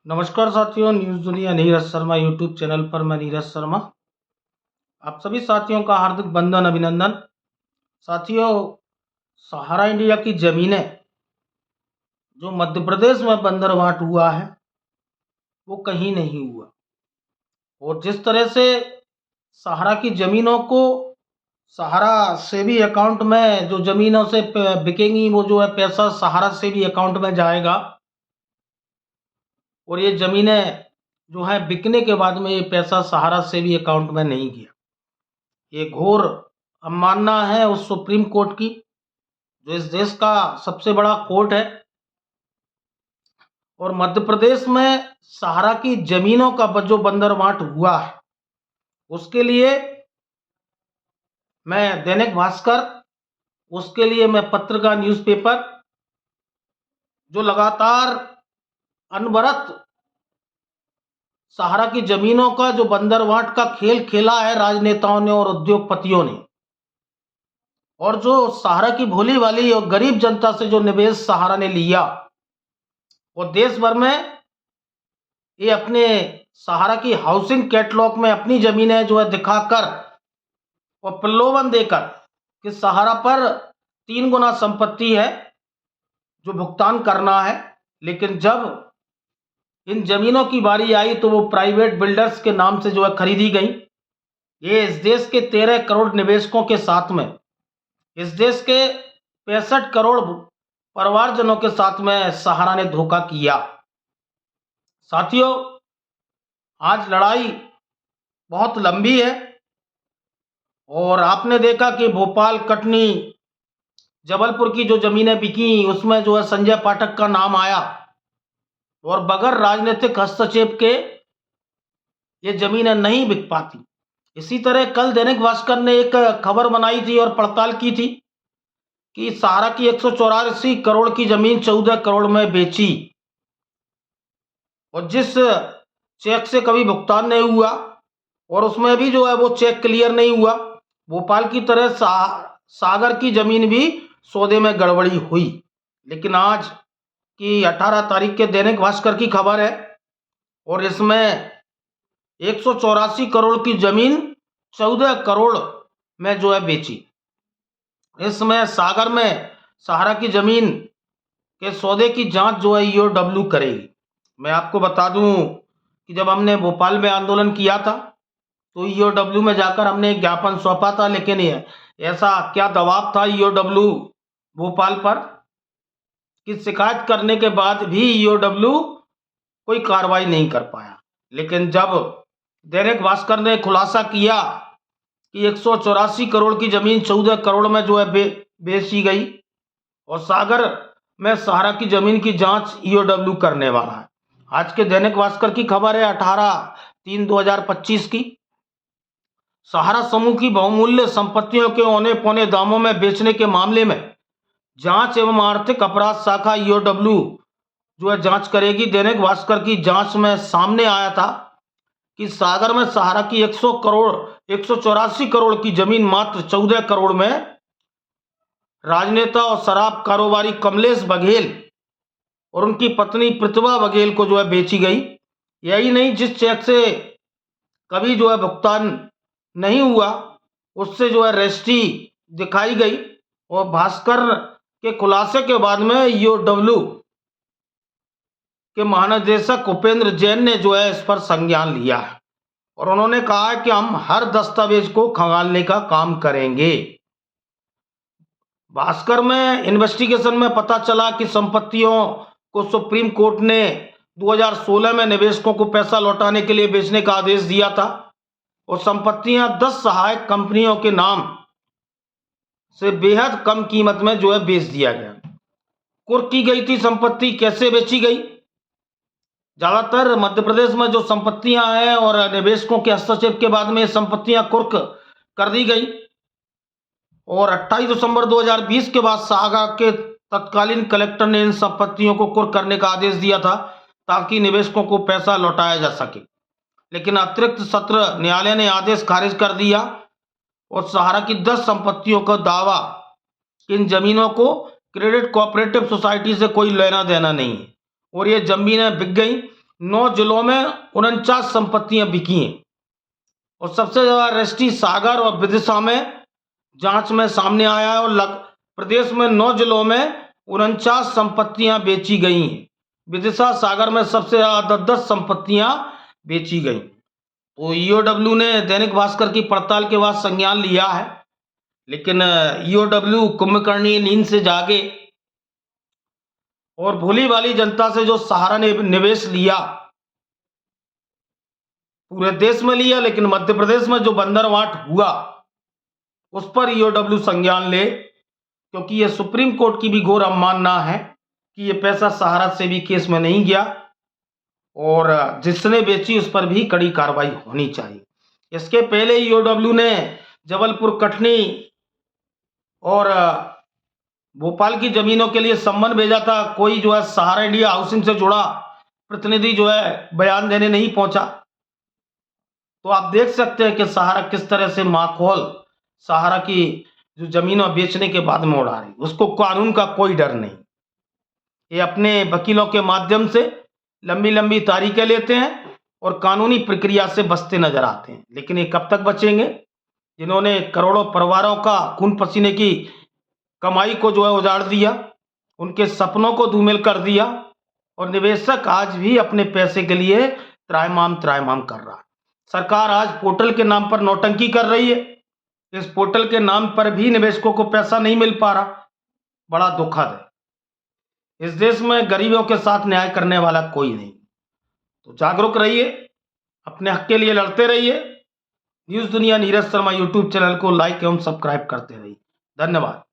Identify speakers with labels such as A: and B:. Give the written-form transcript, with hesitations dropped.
A: नमस्कार साथियों, न्यूज़ दुनिया नीरज शर्मा यूट्यूब चैनल पर मैं नीरज शर्मा आप सभी साथियों का हार्दिक वंदन अभिनंदन। साथियों, सहारा इंडिया की जमीनें जो मध्य प्रदेश में बंदरवाट हुआ है वो कहीं नहीं हुआ। और जिस तरह से सहारा की जमीनों को सहारा सेवी अकाउंट में जो जमीनों से बिकेंगी वो जो है पैसा सहारा सेवी अकाउंट में जाएगा। और ये जमीनें जो है बिकने के बाद में ये पैसा सहारा सेवी अकाउंट में नहीं गया। ये घोर अवमानना है उस सुप्रीम कोर्ट की जो इस देश का सबसे बड़ा कोर्ट है। और मध्य प्रदेश में सहारा की जमीनों का जो बंदरवाट हुआ है उसके लिए मैं दैनिक भास्कर, उसके लिए मैं पत्रिका न्यूज़पेपर जो लगातार अनवरत सहारा की जमीनों का जो बंदरवाट का खेल खेला है राजनेताओं ने और उद्योगपतियों ने, और जो सहारा की भोली वाली और गरीब जनता से जो निवेश सहारा ने लिया और देश भर में ये अपने सहारा की हाउसिंग कैटलॉग में अपनी जमीनें जो है दिखाकर और प्रलोभन देकर कि सहारा पर 3 गुना संपत्ति है जो भुगतान करना है। लेकिन जब इन जमीनों की बारी आई तो वो प्राइवेट बिल्डर्स के नाम से जो है खरीदी गई। ये इस देश के 13 करोड़ निवेशकों के साथ में, इस देश के 65 करोड़ परिवारजनों के साथ में सहारा ने धोखा किया। साथियों, आज लड़ाई बहुत लंबी है और आपने देखा कि भोपाल, कटनी, जबलपुर की जो जमीनें बिकी उसमें जो है संजय पाठक का नाम आया और बगैर राजनीतिक हस्तक्षेप के ये जमीनें नहीं बिक पाती। इसी तरह कल दैनिक भास्कर ने एक खबर बनाई थी और पड़ताल की थी कि सहारा की 184 करोड़ की जमीन 14 करोड़ में बेची और जिस चेक से कभी भुगतान नहीं हुआ और उसमें भी जो है वो चेक क्लियर नहीं हुआ। भोपाल की तरह सागर की जमीन भी सौदे में गड़बड़ी हुई। लेकिन आज की 18 तारीख के दैनिक भास्कर की खबर है और इसमें 184 करोड़ की जमीन 14 करोड़ में जो है बेची। इसमें सागर में सहारा की जमीन के सौदे की जांच जो है ईओडब्ल्यू करेगी। मैं आपको बता दूं कि जब हमने भोपाल में आंदोलन किया था तो ईओडब्ल्यू में जाकर हमने एक ज्ञापन सौंपा था, लेकिन ये ऐसा क्या दबाव था ईओडब्ल्यू भोपाल पर कि शिकायत करने के बाद भी ईओडब्ल्यू कोई कार्रवाई नहीं कर पाया। लेकिन जब दैनिक भास्कर ने खुलासा किया कि 184 करोड़ की जमीन 14 करोड़ में जो है बेची गई और सागर में सहारा की जमीन की जांच ईओडब्ल्यू करने वाला है। आज के दैनिक भास्कर की खबर है 18/3/2025 की। सहारा समूह की बहुमूल्य संपत्तियों के औने पौने दामों में बेचने के मामले में जांच एवं आर्थिक अपराध शाखा ईओडब्ल्यू जो है जांच करेगी। दैनिक भास्कर की जांच में सामने आया था कि सागर में सहारा की 184 करोड़ की जमीन मात्र 14 करोड़ में राजनेता और शराब कारोबारी कमलेश बघेल और उनकी पत्नी प्रतिभा बघेल को जो है बेची गई। यही नहीं, जिस चेक से कभी जो है भुगतान नहीं हुआ उससे जो है रजिस्ट्री दिखाई गई और भास्कर के खुलासे के बाद में ईओडब्ल्यू के महानिदेशक उपेंद्र जैन ने जो है इस पर संज्ञान लिया है और उन्होंने कहा है कि हम हर दस्तावेज को खंगालने का काम करेंगे। भास्कर में इन्वेस्टिगेशन में पता चला कि संपत्तियों को सुप्रीम कोर्ट ने 2016 में निवेशकों को पैसा लौटाने के लिए बेचने का आदेश दिया था और संपत्तियां 10 सहायक कंपनियों के नाम से बेहद कम कीमत में जो है बेच दिया गया। कुर्क की गई थी संपत्ति, कैसे बेची गई? ज्यादातर मध्य प्रदेश में जो संपत्तियां हैं और निवेशकों के हस्तक्षेप के बाद में संपत्तियां कुर्क कर दी गई और 28 दिसंबर 2020 के बाद सागर के तत्कालीन कलेक्टर ने इन संपत्तियों को कुर्क करने का आदेश दिया था ताकि निवेशकों को पैसा लौटाया जा सके। लेकिन अतिरिक्त सत्र न्यायालय ने आदेश खारिज कर दिया और सहारा की 10 संपत्तियों का दावा इन जमीनों को क्रेडिट कोऑपरेटिव सोसाइटी से कोई लेना देना नहीं है और ये जमीनें बिक गई 9 जिलों में 49 संपत्तियां बिकी हैं और सबसे ज़्यादा रजिस्ट्री सागर और विदिशा में जांच में सामने आया है और प्रदेश में 9 जिलों में 49 संपत्तियां बेची गई हैं। विदिशा सागर में सबसे ज़्यादा 10 संपत्तियां बेची गई। तो ईओडब्ल्यू ने दैनिक भास्कर की पड़ताल के बाद संज्ञान लिया है, लेकिन ईओडब्ल्यू कुंभकर्णी नींद से जागे और भोली भाली जनता से जो सहारा ने निवेश लिया, पूरे देश में लिया, लेकिन मध्य प्रदेश में जो बंदरवाट हुआ उस पर ईओडब्ल्यू संज्ञान ले, क्योंकि ये सुप्रीम कोर्ट की भी घोर अवमानना है कि ये पैसा सहारा से भी केस में नहीं गया और जिसने बेची उस पर भी कड़ी कार्रवाई होनी चाहिए। इसके पहले ईओडब्ल्यू ने जबलपुर, कटनी और भोपाल की जमीनों के लिए सम्मन भेजा था। कोई जो है सहारा इंडिया हाउसिंग से जुड़ा प्रतिनिधि जो है बयान देने नहीं पहुंचा। तो आप देख सकते हैं कि सहारा किस तरह से माखौल सहारा की जो जमीनों बेचने के बाद में उड़ा रही, उसको कानून का कोई डर नहीं। ये अपने वकीलों के माध्यम से लंबी लंबी तारीखें लेते हैं और कानूनी प्रक्रिया से बचते नजर आते हैं। लेकिन ये कब तक बचेंगे, जिन्होंने करोड़ों परिवारों का खून पसीने की कमाई को जो है उजाड़ दिया, उनके सपनों को धूमिल कर दिया और निवेशक आज भी अपने पैसे के लिए त्राहिमाम कर रहा है। सरकार आज पोर्टल के नाम पर नौटंकी कर रही है। इस पोर्टल के नाम पर भी निवेशकों को पैसा नहीं मिल पा रहा, बड़ा दुखद है। इस देश में गरीबों के साथ न्याय करने वाला कोई नहीं। तो जागरूक रहिए, अपने हक के लिए लड़ते रहिए। न्यूज़ दुनिया नीरज शर्मा यूट्यूब चैनल को लाइक एवं सब्सक्राइब करते रहिए। धन्यवाद।